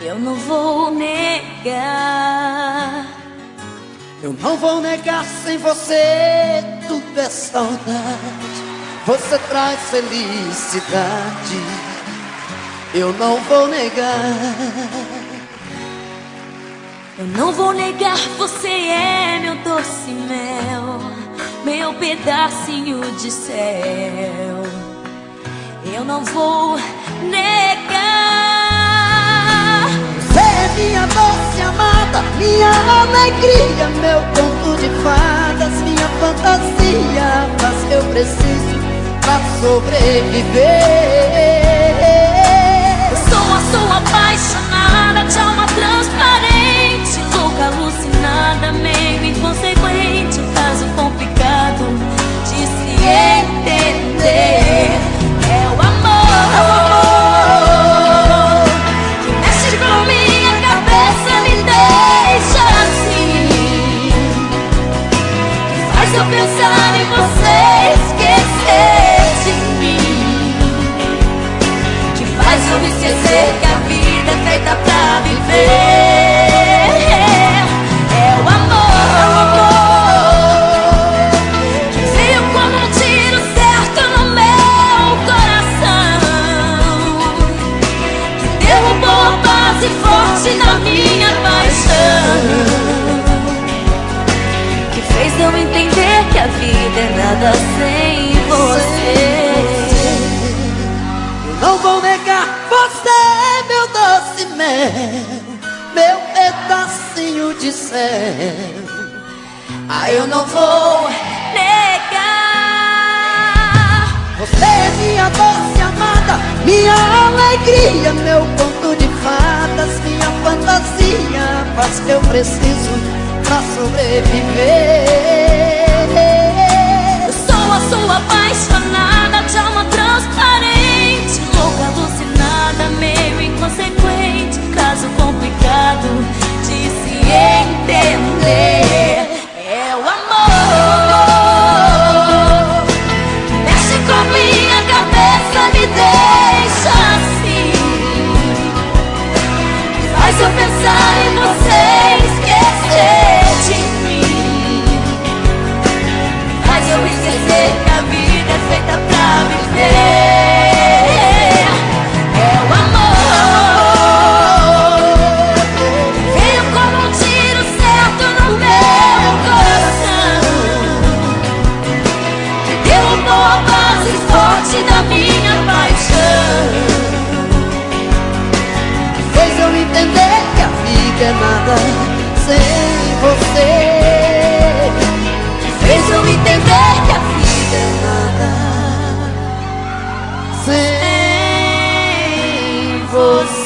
Eu não vou negar. Eu não vou negar, sem você tudo é saudade. Você traz felicidade. Eu não vou negar. Eu não vou negar, você é meu doce mel, meu pedacinho de céu. Eu não vou negar. Você é minha doce amada, minha alegria, meu conto de fadas, minha fantasia, mas que eu preciso pra sobreviver. Eu sou apaixonada, de alma transparente, louca, alucinada, meio inconsequente, um caso complicado de se entender. É o amor que mexe com minha cabeça, me deixa assim, que faz eu pensar em você, esquecer de mim, que faz eu me esquecer que a vida é feita pra viver. É o amor que veio como um tiro certo no meu coração, que derrubou a base forte da minha paixão, que fez eu entender que a vida é nada sem você. Eu não vou negar, você é meu doce mel, meu pedacinho de céu. Eu não vou negar. Você é minha doce amada, minha alegria, meu conto de fadas, minha fantasia, faz que eu preciso pra sobreviver. Eu sou apaixonada, de alma transparente, louca, alucinada, meio inconsequente, um caso complicado de se entender. É o amor que mexe com minha cabeça, me deixa assim, que faz eu pensar em você, esquecer de mim, faz eu esquecer que a vida é feita pra viver. É o amor que veio como um tiro certo no meu coração, que derrubou a base forte da minha paixão, Fez eu entender que a vida é nada sem você. fez eu entender que a vida é nada Sem sem você.